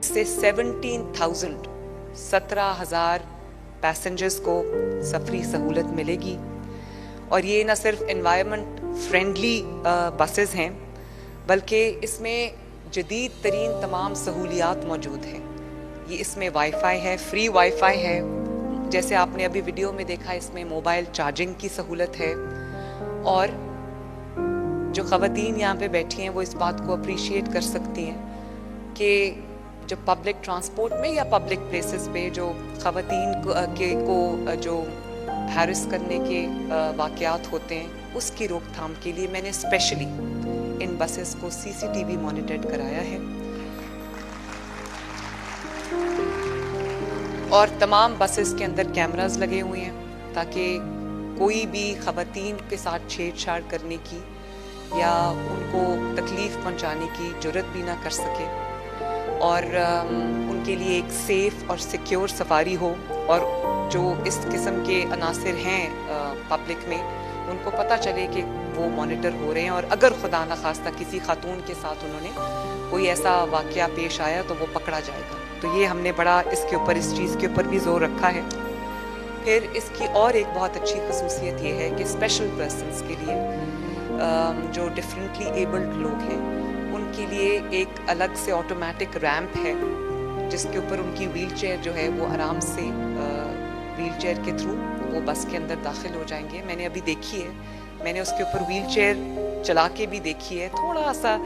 سے 17,000 پیسنجرز کو سفری سہولت ملے گی. اور یہ نہ صرف انوائرمنٹ فرینڈلی بسز ہیں بلکہ اس میں جدید ترین تمام سہولیات موجود ہیں. یہ اس میں وائی فائی ہے، فری وائی فائی ہے، جیسے آپ نے ابھی ویڈیو میں دیکھا اس میں موبائل چارجنگ کی سہولت ہے. اور جو خواتین یہاں پہ بیٹھی ہیں وہ اس بات کو اپریشیٹ کر سکتی ہیں کہ جو پبلک ٹرانسپورٹ میں یا پبلک پلیسز پہ جو خواتین کو جو ہیرس کرنے کے واقعات ہوتے ہیں اس کی روک تھام کے لیے میں نے اسپیشلی ان بسز کو CCTV مانیٹرڈ کرایا ہے. اور تمام بسز کے اندر کیمراز لگے ہوئے ہیں تاکہ کوئی بھی خواتین کے ساتھ چھیڑ چھاڑ کرنے کی یا ان کو تکلیف پہنچانے کی جرات بھی نہ کر سکے، اور ان کے لیے ایک سیف اور سیکیور سفاری ہو. اور جو اس قسم کے عناصر ہیں پبلک میں ان کو پتہ چلے کہ وہ مانیٹر ہو رہے ہیں، اور اگر خدا نخواستہ کسی خاتون کے ساتھ انہوں نے کوئی ایسا واقعہ پیش آیا تو وہ پکڑا جائے گا. تو یہ ہم نے بڑا اس چیز کے اوپر بھی زور رکھا ہے. پھر اس کی اور ایک بہت اچھی خصوصیت یہ ہے کہ اسپیشل پرسنس کے لیے جو ڈفرینٹلی ایبلڈ لوگ ہیں ان کے لیے ایک الگ سے آٹومیٹک ریمپ ہے جس کے اوپر ان کی ویل چیئر جو ہے وہ آرام سے ویل چیئر کے تھرو وہ بس کے اندر داخل ہو جائیں گے. میں نے ابھی دیکھی ہے، میں نے اس کے اوپر ویل چیئر چلا کے بھی دیکھی ہے. تھوڑا سا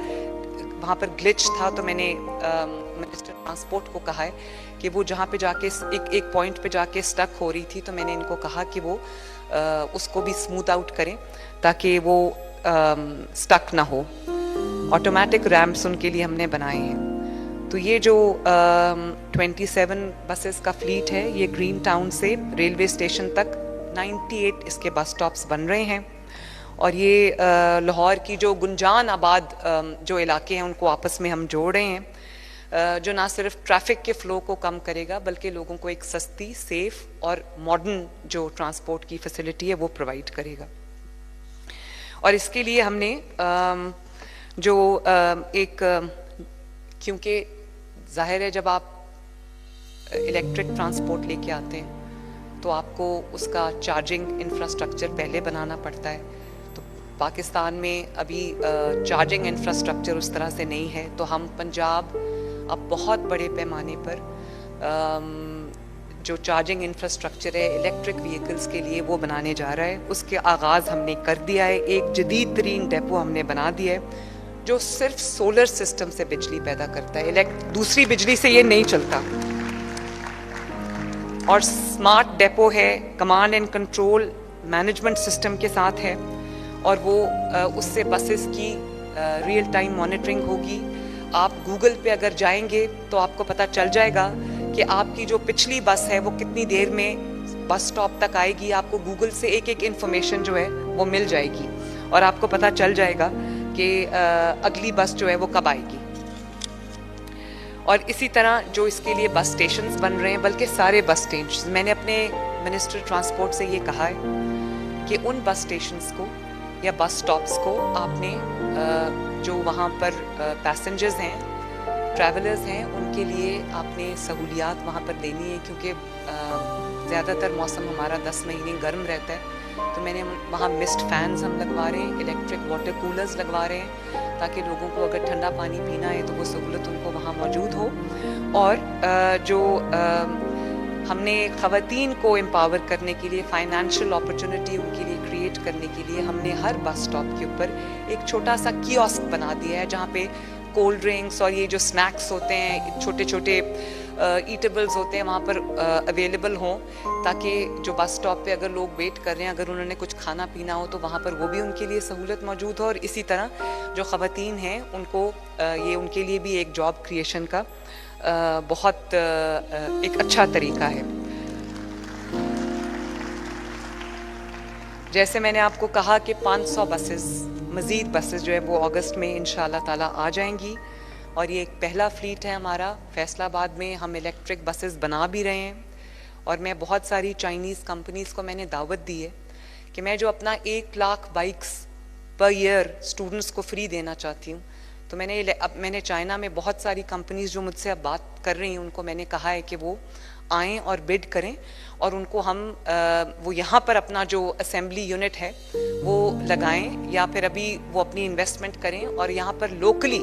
وہاں پر گلچ تھا تو میں نے منسٹر ٹرانسپورٹ کو کہا ہے کہ وہ جہاں پہ جا کے ایک پوائنٹ پہ جا کے سٹک ہو رہی تھی تو میں نے ان کو کہا کہ وہ اس کو بھی اسموتھ آؤٹ کریں تاکہ وہ سٹک نہ ہو. آٹومیٹک ریمپس ان کے لیے ہم نے بنائے ہیں. تو یہ جو 27 بسز کا فلیٹ ہے یہ گرین ٹاؤن سے ریلوے اسٹیشن تک 98 اس کے بس سٹاپس بن رہے ہیں. اور یہ لاہور کی جو گنجان آباد جو علاقے ہیں ان کو آپس میں ہم جوڑ رہے ہیں، جو نہ صرف ٹریفک کے فلو کو کم کرے گا بلکہ لوگوں کو ایک سستی، سیف اور ماڈرن جو ٹرانسپورٹ کی فیسلٹی ہے وہ پرووائڈ کرے گا. اور اس کے لیے ہم نے جو ایک کیونکہ ظاہر ہے جب آپ الیکٹرک ٹرانسپورٹ لے کے آتے ہیں تو آپ کو اس کا چارجنگ انفراسٹرکچر پہلے بنانا پڑتا ہے. تو پاکستان میں ابھی چارجنگ انفراسٹرکچر اس طرح سے نہیں ہے، تو ہم پنجاب اب بہت بڑے پیمانے پر جو چارجنگ انفراسٹرکچر ہے الیکٹرک وہیکلز کے لیے وہ بنانے جا رہا ہے. اس کے آغاز ہم نے کر دیا ہے. ایک جدید ترین ڈیپو ہم نے بنا دیا ہے جو صرف سولر سسٹم سے بجلی پیدا کرتا ہے، دوسری بجلی سے یہ نہیں چلتا. اور سمارٹ ڈیپو ہے، command and control management system کے ساتھ ہے، اور وہ اس سے بسز کی ریئل ٹائم مانیٹرنگ ہوگی. آپ گوگل پہ اگر جائیں گے تو آپ کو پتہ چل جائے گا کہ آپ کی جو پچھلی بس ہے وہ کتنی دیر میں بس سٹاپ تک آئے گی. آپ کو گوگل سے ایک انفارمیشن جو ہے وہ مل جائے گی اور آپ کو پتہ چل جائے گا کہ اگلی بس جو ہے وہ کب آئے گی. اور اسی طرح جو اس کے لیے بس اسٹیشنز بن رہے ہیں، بلکہ سارے بس اسٹیشنز، میں نے اپنے منسٹر ٹرانسپورٹ سے یہ کہا ہے کہ ان بس اسٹیشنز کو یا بس سٹاپس کو آپ نے جو وہاں پر پیسنجرز ہیں، ٹریولرز ہیں، ان کے لیے آپ نے سہولیات وہاں پر دینی ہے. کیونکہ زیادہ تر موسم ہمارا 10 مہینے گرم رہتا ہے، تو میں نے وہاں مسٹ فینز ہم لگوا رہے ہیں، الیکٹرک واٹر کولرز لگوا رہے ہیں تاکہ لوگوں کو اگر ٹھنڈا پانی پینا ہے تو وہ سہولت ان کو وہاں موجود ہو. اور جو ہم نے خواتین کو امپاور کرنے کے لیے، فائنینشیل اپرچونٹی ان کے لیے کریٹ کرنے کے لیے، ہم نے ہر بس سٹاپ کے اوپر ایک چھوٹا سا کیوسک بنا دیا ہے جہاں پہ کولڈ ڈرنکس اور یہ جو سنیکس ہوتے ہیں، چھوٹے چھوٹے ایٹیبلز ہوتے ہیں وہاں پر اویلیبل ہوں، تاکہ جو بس سٹاپ پہ اگر لوگ ویٹ کر رہے ہیں اگر انہوں نے کچھ کھانا پینا ہو تو وہاں پر وہ بھی ان کے لیے سہولت موجود ہو. اور اسی طرح جو خواتین ہیں ان کو یہ ان کے لیے بھی ایک جاب کریشن کا بہت ایک اچھا طریقہ ہے. جیسے میں نے آپ کو کہا کہ 500 بسز مزید بسز جو ہے وہ اگست میں انشاءاللہ تعالیٰ آ جائیں گی، اور یہ ایک پہلا فلیٹ ہے ہمارا. فیصل آباد میں ہم الیکٹرک بسز بنا بھی رہے ہیں، اور میں بہت ساری چائنیز کمپنیز کو میں نے دعوت دی ہے کہ میں جو اپنا 1 لاکھ بائکس پر ایئر اسٹوڈنٹس کو فری دینا چاہتی ہوں. تو میں نے چائنا میں بہت ساری کمپنیز جو مجھ سے اب بات کر رہی ہیں ان کو میں نے کہا ہے کہ وہ آئیں اور بڈ کریں اور ان کو ہم وہ یہاں پر اپنا جو اسمبلی یونٹ ہے وہ لگائیں یا پھر ابھی وہ اپنی انویسٹمنٹ کریں اور یہاں پر لوکلی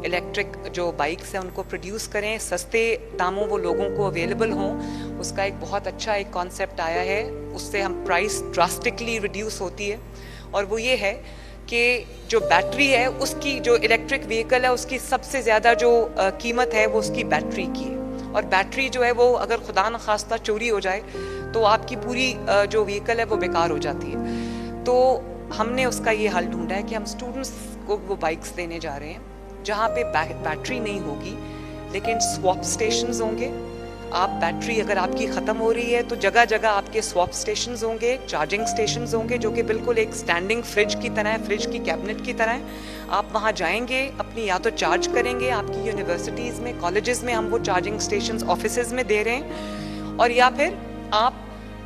الیکٹرک جو بائکس ہیں ان کو پروڈیوس کریں, سستے داموں وہ لوگوں کو اویلیبل ہوں. اس کا ایک بہت اچھا ایک کانسیپٹ آیا ہے, اس سے ہم پرائس ڈراسٹکلی ریڈیوس ہوتی ہے, اور وہ یہ ہے کہ جو بیٹری ہے اس کی, جو الیکٹرک وہیکل ہے اس کی سب سے زیادہ جو قیمت ہے وہ اس کی بیٹری کی ہے, اور بیٹری جو ہے وہ اگر خدا نخواستہ چوری ہو جائے تو آپ کی پوری جو وہیکل ہے وہ بیکار ہو جاتی ہے. تو ہم نے اس کا یہ حل ڈھونڈا ہے کہ ہم اسٹوڈنٹس کو وہ بائکس دینے جا رہے ہیں جہاں پہ بیٹری نہیں ہوگی لیکن سواپ اسٹیشنز ہوں گے. آپ بیٹری اگر آپ کی ختم ہو رہی ہے تو جگہ جگہ آپ کے سواپ اسٹیشنز ہوں گے, چارجنگ اسٹیشنز ہوں گے جو کہ بالکل ایک اسٹینڈنگ فریج کی طرح ہے, فریج کی کیبنٹ کی طرح ہے. آپ وہاں جائیں گے, اپنی یا تو چارج کریں گے, آپ کی یونیورسٹیز میں, کالجز میں ہم وہ چارجنگ اسٹیشنز آفیسز میں دے رہے ہیں, اور یا پھر آپ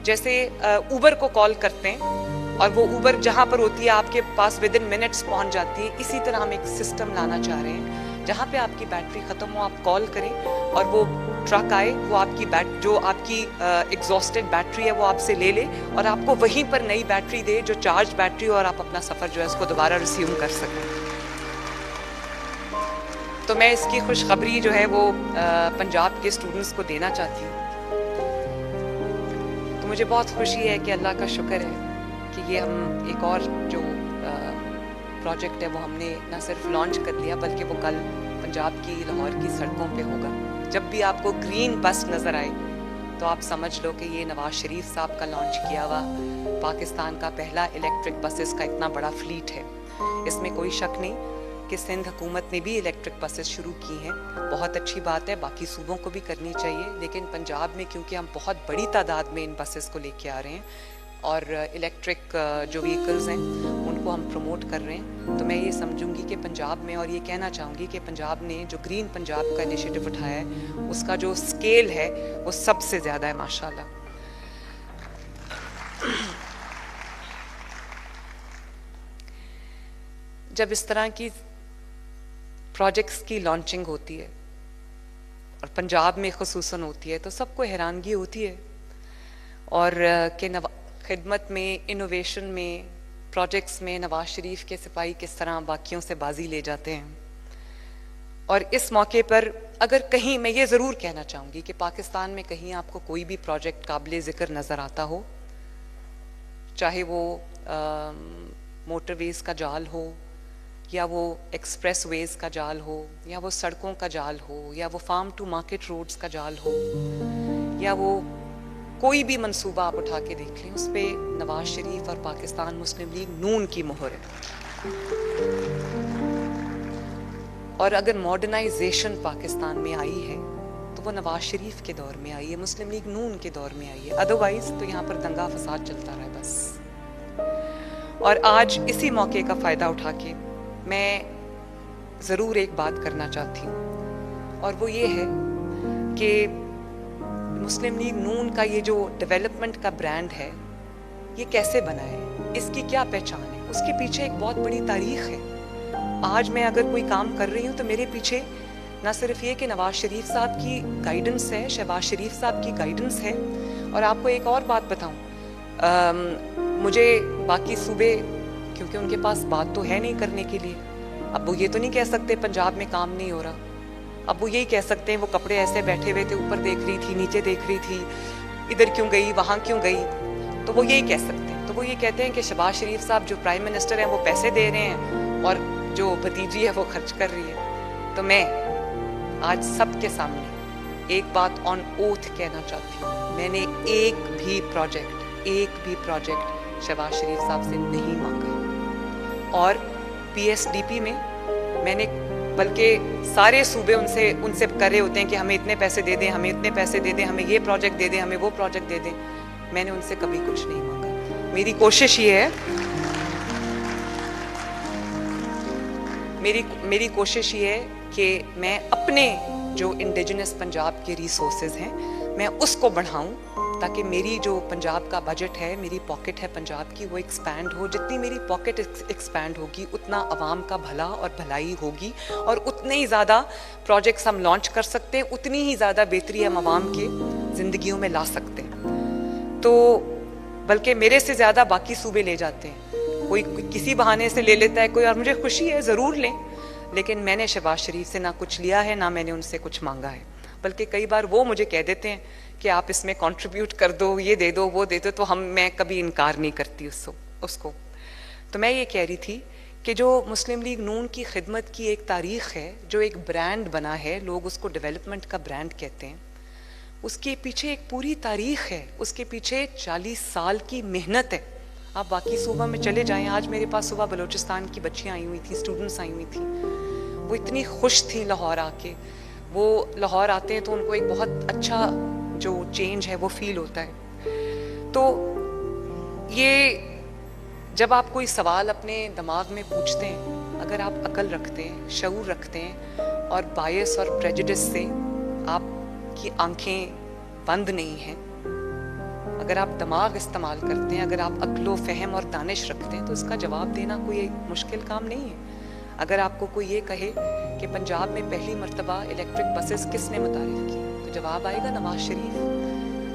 جیسے اوبر کو کال کرتے ہیں اور وہ اوبر جہاں پر ہوتی ہے آپ کے پاس ود ان منٹس پہنچ جاتی ہے, اسی طرح ہم ایک سسٹم لانا چاہ رہے ہیں جہاں پہ آپ کی بیٹری ختم ہو آپ کال کریں اور وہ ٹرک آئے, وہ آپ کی جو آپ کی ایگزاسٹڈ بیٹری ہے وہ آپ سے لے لے اور آپ کو وہیں پر نئی بیٹری دے جو چارج بیٹری ہو, اور آپ اپنا سفر جو ہے اس کو دوبارہ ریزیوم کر سکیں. تو میں اس کی خوشخبری جو ہے وہ پنجاب کے اسٹوڈنٹس کو دینا چاہتی ہوں. تو مجھے بہت خوشی ہے کہ اللہ کا شکر ہے کہ یہ ہم ایک اور جو پروجیکٹ ہے وہ ہم نے نہ صرف لانچ کر لیا بلکہ وہ کل پنجاب کی, لاہور کی سڑکوں پہ ہوگا. جب بھی آپ کو گرین بس نظر آئے تو آپ سمجھ لو کہ یہ نواز شریف صاحب کا لانچ کیا ہوا پاکستان کا پہلا الیکٹرک بسز کا اتنا بڑا فلیٹ ہے. اس میں کوئی شک نہیں کہ سندھ حکومت نے بھی الیکٹرک بسز شروع کی ہیں, بہت اچھی بات ہے, باقی صوبوں کو بھی کرنی چاہیے, لیکن پنجاب میں کیونکہ ہم بہت بڑی تعداد میں ان بسز کو لے کے آ رہے ہیں اور الیکٹرک جو وہیکلز ہیں ان کو ہم پروموٹ کر رہے ہیں, تو میں یہ سمجھوں گی کہ پنجاب میں, اور یہ کہنا چاہوں گی کہ پنجاب نے جو گرین پنجاب کا انیشیٹو اٹھایا ہے اس کا جو اسکیل ہے وہ سب سے زیادہ ہے ماشاءاللہ. جب اس طرح کی پروجیکٹس کی لانچنگ ہوتی ہے اور پنجاب میں خصوصاً ہوتی ہے تو سب کو حیرانگی ہوتی ہے, اور کہ خدمت میں, انوویشن میں, پروجیکٹس میں نواز شریف کے سپاہی کس طرح باقیوں سے بازی لے جاتے ہیں. اور اس موقع پر اگر کہیں, میں یہ ضرور کہنا چاہوں گی کہ پاکستان میں کہیں آپ کو کوئی بھی پروجیکٹ قابل ذکر نظر آتا ہو, چاہے وہ موٹر ویز کا جال ہو یا وہ ایکسپریس ویز کا جال ہو یا وہ سڑکوں کا جال ہو یا وہ فارم ٹو مارکیٹ روڈز کا جال ہو یا وہ کوئی بھی منصوبہ آپ اٹھا کے دیکھ لیں, اس پہ نواز شریف اور پاکستان مسلم لیگ نون کی مہر ہے. اور اگر ماڈرنائزیشن پاکستان میں آئی ہے تو وہ نواز شریف کے دور میں آئی ہے, مسلم لیگ نون کے دور میں آئی ہے, ادروائز تو یہاں پر دنگا فساد چلتا رہا بس. اور آج اسی موقع کا فائدہ اٹھا کے میں ضرور ایک بات کرنا چاہتی ہوں, اور وہ یہ ہے کہ مسلم لیگ نون کا یہ جو ڈیولپمنٹ کا برانڈ ہے یہ کیسے بنا ہے, اس کی کیا پہچان ہے, اس کے پیچھے ایک بہت بڑی تاریخ ہے. آج میں اگر کوئی کام کر رہی ہوں تو میرے پیچھے نہ صرف یہ کہ نواز شریف صاحب کی گائیڈنس ہے, شہباز شریف صاحب کی گائیڈنس ہے, اور آپ کو ایک اور بات بتاؤں, مجھے باقی صوبے کیونکہ ان کے پاس بات تو ہے نہیں کرنے کے لیے, اب وہ یہ تو نہیں کہہ سکتے پنجاب میں کام نہیں ہو رہا, اب وہ یہی کہہ سکتے ہیں وہ کپڑے ایسے بیٹھے ہوئے تھے, اوپر دیکھ رہی تھی, نیچے دیکھ رہی تھی, ادھر کیوں گئی, وہاں کیوں گئی, تو وہ یہی کہہ سکتے ہیں. تو وہ یہ کہتے ہیں کہ شہباز شریف صاحب جو پرائم منسٹر ہیں وہ پیسے دے رہے ہیں اور جو بھتیجی ہے وہ خرچ کر رہی ہے. تو میں آج سب کے سامنے ایک بات آن اوتھ کہنا چاہتی ہوں, میں نے ایک بھی پروجیکٹ شہباز شریف صاحب سے نہیں مانگا, اور پی ایس ڈی پی میں نے بلکہ سارے صوبے ان سے کر رہے ہوتے ہیں کہ ہمیں اتنے پیسے دے دیں, ہمیں اتنے پیسے دے دیں, ہمیں یہ پروجیکٹ دے دیں, ہمیں وہ پروجیکٹ دے دیں. میں نے ان سے کبھی کچھ نہیں مانگا. میری کوشش یہ ہے کہ میں اپنے جو انڈیجنس پنجاب کے ریسورسز ہیں میں اس کو بڑھاؤں تاکہ میری جو پنجاب کا بجٹ ہے, میری پاکٹ ہے پنجاب کی, وہ ایکسپینڈ ہو. جتنی میری پاکٹ ایکسپینڈ ہوگی اتنا عوام کا بھلا اور بھلائی ہوگی, اور اتنے ہی زیادہ پروجیکٹس ہم لانچ کر سکتے ہیں, اتنی ہی زیادہ بہتری ہم عوام کے زندگیوں میں لا سکتے ہیں. تو بلکہ میرے سے زیادہ باقی صوبے لے جاتے ہیں, کوئی کسی بہانے سے لے لیتا ہے کوئی, اور مجھے خوشی ہے, ضرور لیں, لیکن میں نے شہباز شریف سے نہ کچھ لیا ہے, نہ میں نے ان سے کچھ مانگا ہے. بلکہ کئی بار وہ مجھے کہہ دیتے ہیں کہ آپ اس میں کنٹریبیوٹ کر دو, یہ دے دو, وہ دے دو, تو میں کبھی انکار نہیں کرتی اس کو. تو میں یہ کہہ رہی تھی کہ جو مسلم لیگ نون کی خدمت کی ایک تاریخ ہے, جو ایک برانڈ بنا ہے, لوگ اس کو ڈیولپمنٹ کا برانڈ کہتے ہیں, اس کے پیچھے ایک پوری تاریخ ہے, اس کے پیچھے 40 سال کی محنت ہے. آپ باقی صوبہ میں چلے جائیں, آج میرے پاس صبح بلوچستان کی بچیاں آئی ہوئی تھیں, اسٹوڈنٹس آئی ہوئی تھیں, وہ اتنی خوش تھیں لاہور آ کے. وہ لاہور آتے ہیں تو ان کو ایک بہت اچھا جو چینج ہے وہ فیل ہوتا ہے. تو یہ جب آپ کوئی سوال اپنے دماغ میں پوچھتے ہیں, اگر آپ عقل رکھتے ہیں, شعور رکھتے ہیں, اور بائس اور پریجڈس سے آپ کی آنکھیں بند نہیں ہیں, اگر آپ دماغ استعمال کرتے ہیں, اگر آپ عقل و فہم اور دانش رکھتے ہیں, تو اس کا جواب دینا کوئی مشکل کام نہیں ہے. اگر آپ کو کوئی یہ کہے کہ پنجاب میں پہلی مرتبہ الیکٹرک بسز کس نے متعارف کی, تو جواب آئے گا نواز شریف.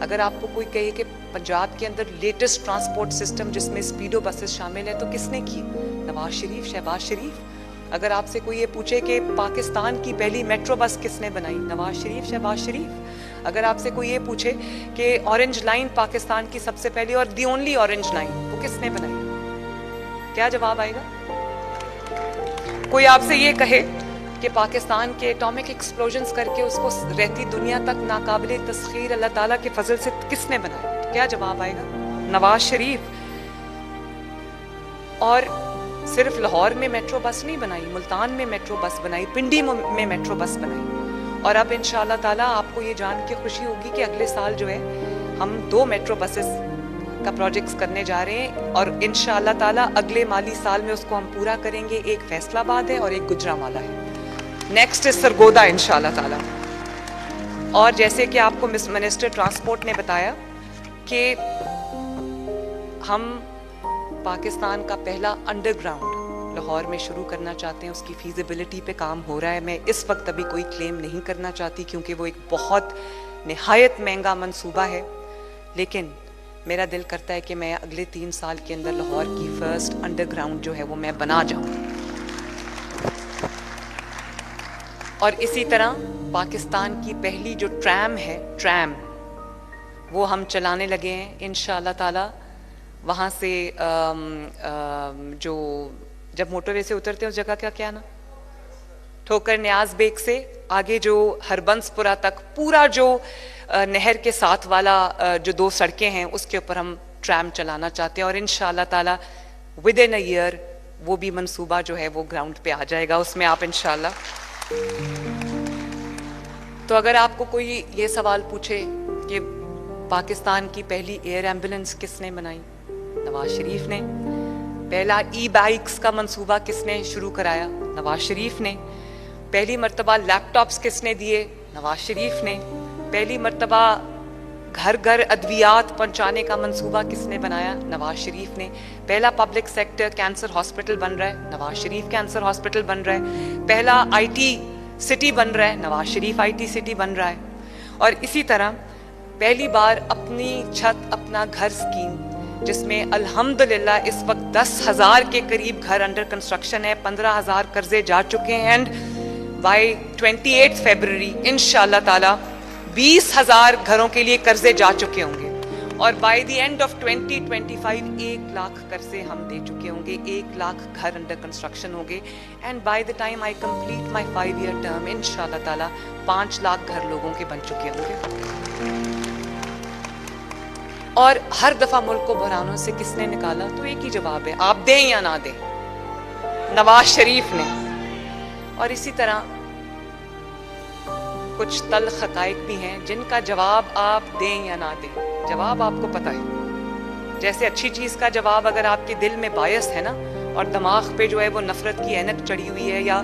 اگر آپ کو کوئی کہے کہ پنجاب کے اندر لیٹسٹ ٹرانسپورٹ سسٹم جس میں اسپیڈو بسز شامل ہیں, تو کس نے کی؟ نواز شریف, شہباز شریف. اگر آپ سے کوئی یہ پوچھے کہ پاکستان کی پہلی میٹرو بس کس نے بنائی, نواز شریف, شہباز شریف. اگر آپ سے کوئی یہ پوچھے کہ اورنج لائن پاکستان کی سب سے پہلی اور دی اونلی اورنج لائن وہ کس نے بنائی, کیا جواب آئے گا؟ کوئی آپ سے یہ کہے کہ پاکستان کے ایٹامک ایکسپلوژنز کر کے اس کو رہتی دنیا تک ناقابل تسخیر اللہ تعالیٰ کے فضل سے کس نے بنایا, تو کیا جواب آئے گا؟ نواز شریف. اور صرف لاہور میں میٹرو بس نہیں بنائی, ملتان میں میٹرو بس بنائی, پنڈی میں میٹرو بس بنائی. اور اب انشاءاللہ تعالیٰ آپ کو یہ جان کے خوشی ہوگی کہ اگلے سال جو ہے ہم 2 میٹرو بسز کا پروجیکٹس کرنے جا رہے ہیں, اور انشاءاللہ تعالیٰ اگلے مالی سال میں اس کو ہم پورا کریں گے. ایک فیصل آباد ہے اور ایک گجرانوالہ ہے, نیکسٹ از سرگودا انشاءاللہ تعالیٰ. اور جیسے کہ آپ کو منسٹر ٹرانسپورٹ نے بتایا کہ ہم پاکستان کا پہلا انڈر گراؤنڈ لاہور میں شروع کرنا چاہتے ہیں, اس کی فیزیبلٹی پہ کام ہو رہا ہے. میں اس وقت ابھی کوئی کلیم نہیں کرنا چاہتی کیونکہ وہ ایک بہت نہایت مہنگا منصوبہ ہے, لیکن میرا دل کرتا ہے کہ میں اگلے 3 سال کے اندر لاہور کی فرسٹ انڈر گراؤنڈ جو ہے وہ میں بنا جاؤں. اور اسی طرح پاکستان کی پہلی جو ٹرام وہ ہم چلانے لگے ہیں انشاءاللہ تعالیٰ. وہاں سے جو جب موٹر وے سے اترتے ہیں اس جگہ کا کیا نا, ٹھوکر نیاز بیگ سے آگے جو ہربنس پورہ تک پورا جو نہر کے ساتھ والا جو 2 سڑکیں ہیں اس کے اوپر ہم ٹرام چلانا چاہتے ہیں, اور انشاءاللہ تعالیٰ ود ان اے ایئر وہ بھی منصوبہ جو ہے وہ گراؤنڈ پہ آ جائے گا, اس میں آپ انشاءاللہ. تو اگر آپ کو کوئی یہ سوال پوچھے کہ پاکستان کی پہلی ایئر ایمبولنس کس نے بنائی, نواز شریف نے. پہلا ای بائکس کا منصوبہ کس نے شروع کرایا, نواز شریف نے. پہلی مرتبہ لیپ ٹاپس کس نے دیے, نواز شریف نے. پہلی مرتبہ گھر گھر ادویات پہنچانے کا منصوبہ کس نے بنایا, نواز شریف نے. پہلا پبلک سیکٹر کینسر ہاسپٹل بن رہا ہے, نواز شریف کینسر ہاسپٹل بن رہا ہے. پہلا آئی ٹی سٹی بن رہا ہے, Nawaz Sharif I T city بن رہا ہے. اور اسی طرح پہلی بار اپنی چھت اپنا گھر اسکیم جس میں الحمدللہ اس وقت 10,000 کے قریب گھر انڈر کنسٹرکشن ہے, 15,000 قرضے جا چکے ہیں, اینڈ بائی 28 فیبرری انشاءاللہ تعالیٰ 20,000 گھروں کے لیے قرضے جا چکے ہوں گے, اور by the end of 2025 1 lakh قرضے ہم دے چکے ہوں گے, 1 لاکھ گھر انڈر کنسٹرکشن ہوں گے, and by the time I complete my 5 year term انشاءاللہ تعالیٰ 5 لاکھ گھر لوگوں کے بن چکے ہوں گے. اور ہر دفعہ ملک کو بحرانوں سے کس نے نکالا, تو ایک ہی جواب ہے, آپ دیں یا نہ دیں, نواز شریف نے. اور اسی طرح کچھ تلخ حقائق بھی ہیں جن کا جواب آپ دیں یا نہ دیں, جواب آپ کو پتہ ہے. جیسے اچھی چیز کا جواب اگر آپ کے دل میں باعث ہے نا, اور دماغ پہ جو ہے وہ نفرت کی اینک چڑھی ہوئی ہے, یا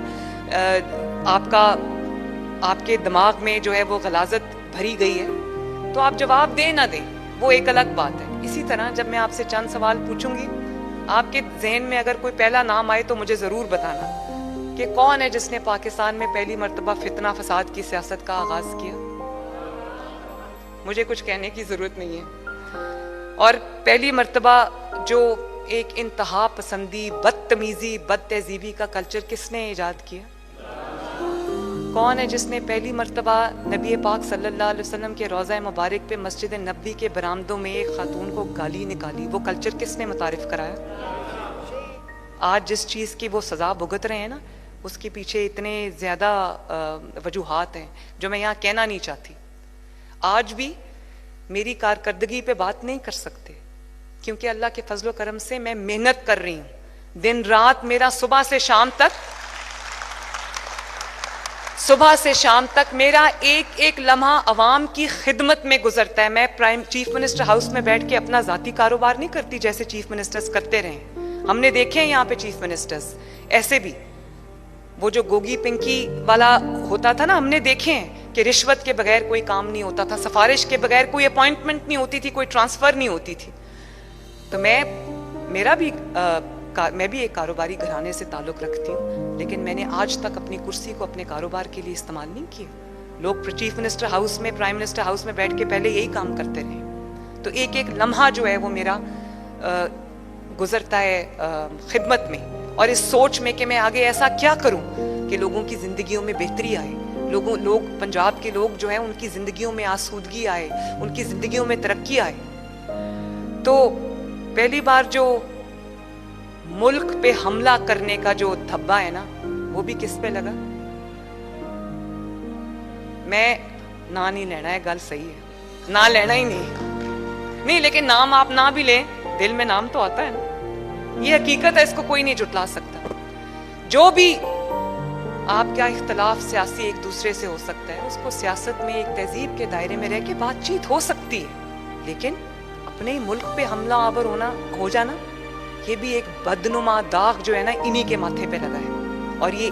آپ کے دماغ میں جو ہے وہ غلاظت بھری گئی ہے, تو آپ جواب دیں نہ دیں وہ ایک الگ بات ہے. اسی طرح جب میں آپ سے چند سوال پوچھوں گی, آپ کے ذہن میں اگر کوئی پہلا نام آئے تو مجھے ضرور بتانا کہ کون ہے جس نے پاکستان میں پہلی مرتبہ فتنہ فساد کی سیاست کا آغاز کیا. مجھے کچھ کہنے کی ضرورت نہیں ہے. اور پہلی مرتبہ جو ایک انتہا پسندی, بدتمیزی, بد تہذیبی کا کلچر کس نے ایجاد کیا؟ کون ہے جس نے پہلی مرتبہ نبی پاک صلی اللہ علیہ وسلم کے روضہ مبارک پہ مسجد نبوی کے برآمدوں میں ایک خاتون کو گالی نکالی؟ وہ کلچر کس نے متعارف کرایا؟ آج جس چیز کی وہ سزا بھگت رہے ہیں نا, اس کے پیچھے اتنے زیادہ وجوہات ہیں جو میں یہاں کہنا نہیں چاہتی. آج بھی میری کارکردگی پہ بات نہیں کر سکتے کیونکہ اللہ کے فضل و کرم سے میں محنت کر رہی ہوں. دن رات میرا صبح سے شام تک میرا ایک ایک لمحہ عوام کی خدمت میں گزرتا ہے. میں چیف منسٹر ہاؤس میں بیٹھ کے اپنا ذاتی کاروبار نہیں کرتی جیسے چیف منسٹرز کرتے رہے. ہم نے دیکھے ہیں یہاں پہ چیف منسٹرز ایسے بھی, وہ جو گوگی پنکی والا ہوتا تھا نا, ہم نے دیکھے ہیں کہ رشوت کے بغیر کوئی کام نہیں ہوتا تھا, سفارش کے بغیر کوئی اپوائنٹمنٹ نہیں ہوتی تھی, کوئی ٹرانسفر نہیں ہوتی تھی. تو میں بھی ایک کاروباری گھرانے سے تعلق رکھتی ہوں, لیکن میں نے آج تک اپنی کرسی کو اپنے کاروبار کے لیے استعمال نہیں کیا. لوگ چیف منسٹر ہاؤس میں, پرائم منسٹر ہاؤس میں بیٹھ کے پہلے یہی کام کرتے رہے. تو ایک ایک لمحہ جو ہے وہ میرا گزرتا ہے خدمت میں, اور اس سوچ میں کہ میں آگے ایسا کیا کروں کہ لوگوں کی زندگیوں میں بہتری آئے, لوگ پنجاب کے لوگ جو ہیں ان کی زندگیوں میں آسودگی آئے, ان کی زندگیوں میں ترقی آئے. تو پہلی بار جو ملک پہ حملہ کرنے کا جو دھبا ہے نا, وہ بھی کس پہ لگا؟ میں نام نہیں لینا ہے, گل صحیح ہے, نہ لینا ہی نہیں, لیکن نام آپ نہ بھی لیں, دل میں نام تو آتا ہے نا. یہ حقیقت ہے, اس کو کوئی نہیں جھٹلا سکتا. جو بھی آپ کا اختلاف سیاسی ایک دوسرے سے ہو سکتا ہے, اس کو سیاست میں ایک تہذیب کے دائرے میں رہ کے بات چیت ہو سکتی ہے, لیکن اپنے ملک پہ حملہ آور ہو جانا, یہ بھی ایک بدنما داغ جو ہے نا انہی کے ماتھے پہ لگا ہے. اور یہ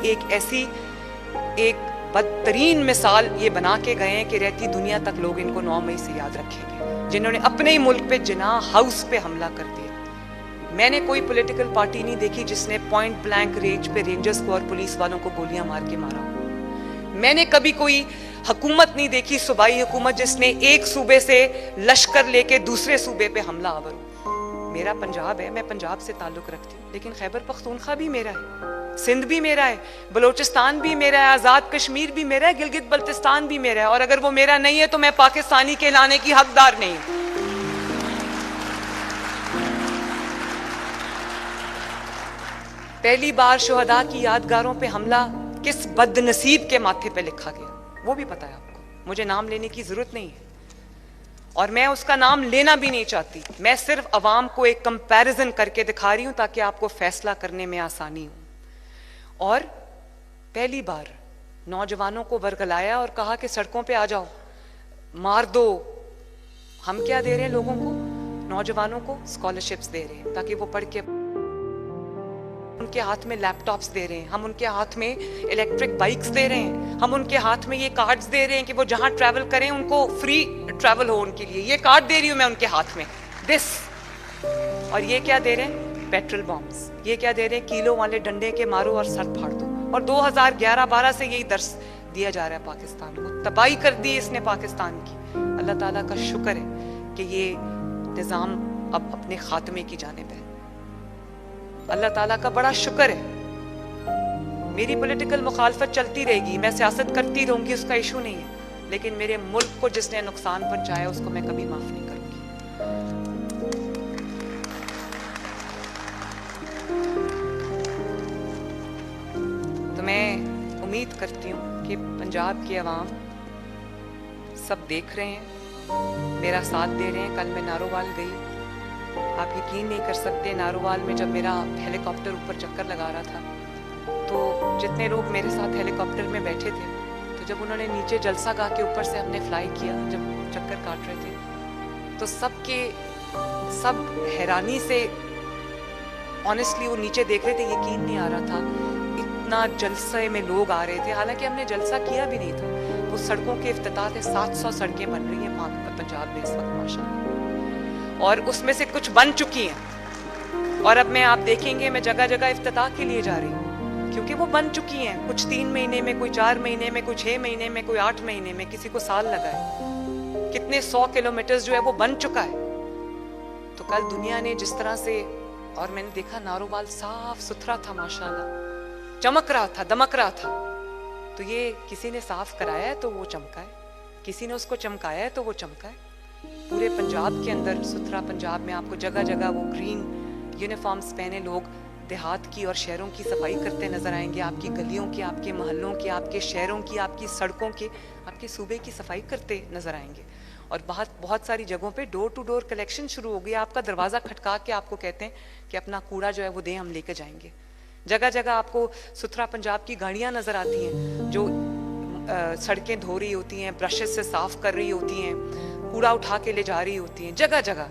ایک بدترین مثال یہ بنا کے گئے ہیں کہ رہتی دنیا تک لوگ ان کو 9 مئی سے یاد رکھیں گے, جنہوں نے اپنے ہی ملک پہ جناح ہاؤس پہ حملہ کر دیا. میں نے کوئی پولیٹیکل پارٹی نہیں دیکھی جس نے پوائنٹ بلینک رینج پہ رینجرز کو اور پولیس والوں کو گولیاں مار کے مارا. میں نے کبھی کوئی حکومت نہیں دیکھی, صوبائی حکومت, جس نے ایک صوبے سے لشکر لے کے دوسرے صوبے پہ حملہ آور ہو. میرا پنجاب ہے, میں پنجاب سے تعلق رکھتی ہوں, لیکن خیبر پختونخوا بھی میرا ہے, سندھ بھی میرا ہے, بلوچستان بھی میرا ہے, آزاد کشمیر بھی میرا ہے, گلگت بلتستان بھی میرا ہے. اور اگر وہ میرا نہیں ہے تو میں پاکستانی کہلانے کی حقدار نہیں ہوں. پہلی بار شہداء کی یادگاروں پہ حملہ کس بد نصیب کے ماتھے پہ لکھا گیا وہ بھی پتا ہے آپ کو, مجھے نام لینے کی ضرورت نہیں ہے, اور میں اس کا نام لینا بھی نہیں چاہتی. میں صرف عوام کو ایک کمپیریزن کر کے دکھا رہی ہوں تاکہ آپ کو فیصلہ کرنے میں آسانی ہو. اور پہلی بار نوجوانوں کو ورگلایا اور کہا کہ سڑکوں پہ آ جاؤ, مار دو. ہم کیا دے رہے ہیں لوگوں کو, نوجوانوں کو اسکالرشپس دے رہے ہیں تاکہ وہ پڑھ کے, ان کے ہاتھ میں لیپ ٹاپس دے رہے ہیں, ہم ان کے ہاتھ میں الیکٹرک بائکس دے رہے ہیں, ہم ان کے ہاتھ میں یہ کارڈز دے رہے ہیں کہ وہ جہاں ٹریول کریں ان کو فری ٹریول ہو ان کے لیے. یہ کارڈ دے رہی ہوں میں ان کے ہاتھ میں, اور یہ کیا دے رہے ہیں, پیٹرول بامز. یہ کیا دے رہے ہیں, کیلو والے ڈنڈے کے مارو اور سر پھاڑ دو. اور 2011-12 سے یہی درس دیا جا رہا ہے پاکستان کو. تباہی کر دی اس نے پاکستان کی. اللہ تعالیٰ کا شکر ہے کہ یہ نظام اب اپنے خاتمے کی جانب ہے. اللہ تعالیٰ کا بڑا شکر ہے. میری پولیٹیکل مخالفت چلتی رہے گی, میں سیاست کرتی رہوں گی, اس کا ایشو نہیں ہے, لیکن میرے ملک کو جس نے نقصان پہنچایا اس کو میں کبھی معاف نہیں کروں گی. تو میں امید کرتی ہوں کہ پنجاب کے عوام سب دیکھ رہے ہیں, میرا ساتھ دے رہے ہیں. کل میں نارووال گئی, آپ یقین نہیں کر سکتے, نارووال میں جب میرا ہیلی کاپٹر اوپر چکر لگا رہا تھا تو جتنے لوگ میرے ساتھ ہیلی کاپٹر میں بیٹھے تھے, تو جب انہوں نے نیچے جلسہ گاہ کے اوپر سے ہم نے فلائی کیا, جب چکر کاٹ رہے تھے, تو سب حیرانی سے آنیسٹلی وہ نیچے دیکھ رہے تھے. یقین نہیں آ رہا تھا اتنا جلسے میں لوگ آ رہے تھے, حالانکہ ہم نے جلسہ کیا بھی نہیں تھا, वो सड़कों के इफ्तिताह थे, 700 सड़कें बन रही हैं पंजाब में इस वक्त माशाल्लाह, और उसमें से कुछ बन चुकी हैं और अब मैं आप देखेंगे मैं जगह जगह इफ्तिताह के लिए जा रही हूँ, क्योंकि वो बन चुकी हैं। कुछ 3 महीने में, कोई 4 महीने में, कोई 6 महीने में, कोई 8 महीने में, किसी को साल लगा है। कितने 100 किलोमीटर जो है वो बन चुका है। तो कल दुनिया ने जिस तरह से, और मैंने देखा नारोवाल साफ सुथरा था माशाल्लाह, चमक रहा था, दमक रहा था। तो ये किसी ने साफ कराया है तो वो चमका है, किसी ने उसको चमकाया है तो वो चमका है। पूरे पंजाब के अंदर, सुथरा पंजाब में आपको जगह जगह वो ग्रीन यूनिफॉर्म्स पहने लोग देहात की और शहरों की सफाई करते नजर आएंगे। आपकी गलियों की, आपके मोहल्लों की, आपके शहरों की, आपकी सड़कों की, आपके सूबे की सफाई करते नजर आएंगे। और बहुत सारी जगहों पे डोर टू डोर कलेक्शन शुरू हो गई। आपका दरवाज़ा खटका के आपको कहते हैं कि अपना कूड़ा जो है वो दें, हम लेकर जाएंगे। जगह जगह आपको सुथरा पंजाब की गाड़ियाँ नज़र आती हैं जो सड़कें धो रही होती हैं, ब्रशेस से साफ कर रही होती हैं, कूड़ा उठा के ले जा रही होती हैं जगह जगह।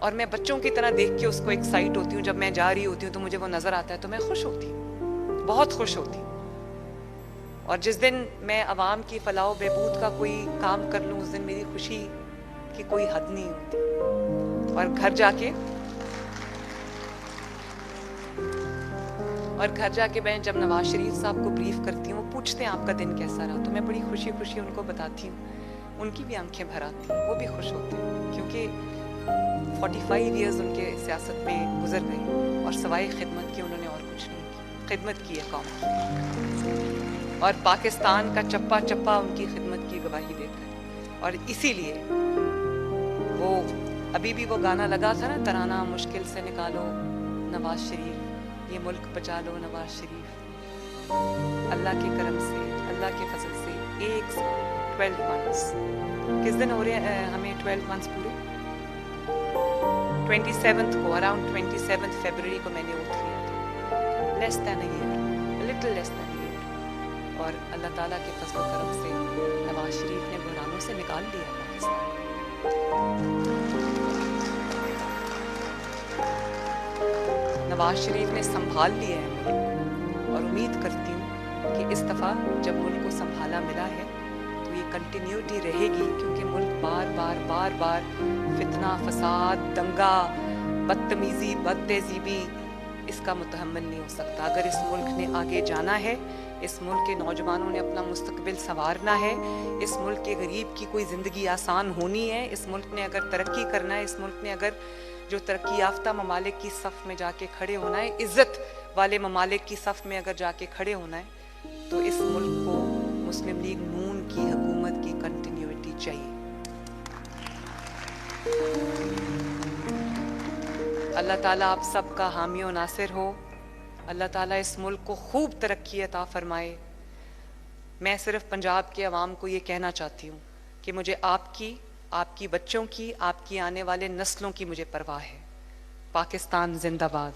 और मैं बच्चों की तरह देख के उसको एक्साइट होती हूँ। जब मैं जा रही होती हूँ तो मुझे वो नज़र आता है तो मैं खुश होती हूँ, बहुत खुश होती हूँ। और जिस दिन मैं अवाम की फलाह बहबूद का कोई काम कर लूँ, उस दिन मेरी खुशी की कोई हद नहीं होती। और घर जाके मैं जब नवाज शरीफ साहब को ब्रीफ करती हूँ, वो पूछते हैं आपका दिन कैसा रहा, तो मैं बड़ी खुशी खुशी उनको बताती हूँ। उनकी भी आंखें भर आती हैं, वो भी खुश होते हैं, क्योंकि 45 ईयर्स उनके सियासत में गुजर गई और सवाए खिदमत की उन्होंने और कुछ नहीं की। खिदमत की है कौम की, और पाकिस्तान का चप्पा चप्पा उनकी खिदमत की गवाही देता है। और इसीलिए वो अभी भी वो गाना लगा था ना, तराना मुश्किल से निकालो नवाज शरीफ, ये मुल्क बचा लो नवाज शरीफ। अल्लाह के करम से, अल्लाह के फजल से एक साल 12 मंथ्स, किस दिन हो रहे हैं हमें 12 मंथ्स पूरे? 27th को, अराउंड 27th फरवरी को मैंने ओथ लिया था। Less than a year, little less than a year. और अल्लाह ताला के फजल करम से नवाज शरीफ ने बुरानों से निकाल लिया पाकिस्तान। नवाज शरीफ ने संभाल लिया है मुल्क, और उम्मीद करती हूँ कि इस दफ़ा जब मुल्क को संभाला मिला है तो ये कंटिन्यूटी रहेगी, क्योंकि मुल्क बार बार फितना, फसाद, दंगा, बदतमीज़ी, बदतहज़ीबी, इसका मुतहम्मिल नहीं हो सकता। अगर इस मुल्क ने आगे जाना है, इस मुल्क के नौजवानों ने अपना मुस्तकबिल संवारना है, इस मुल्क के गरीब की कोई ज़िंदगी आसान होनी है, इस मुल्क ने अगर तरक्की करना है, इस मुल्क ने अगर जो तरक्की याफ्ता ममालिक की सफ़ में जाके खड़े होना है, इज़्ज़त वाले ममालिक की सफ़ में अगर जाके खड़े होना है, तो इस मुल्क को मुस्लिम लीग नून की हुकूमत की कंटिन्यूटी चाहिए। अल्लाह ताला आप सब का हामी और नासिर हो। अल्लाह ताला इस मुल्क को खूब तरक्की अता फरमाए। मैं सिर्फ पंजाब के अवाम को ये कहना चाहती हूँ कि मुझे आपकी, आपकी बच्चों की, आपकी आने वाले नस्लों की मुझे परवाह है। पाकिस्तान जिंदाबाद।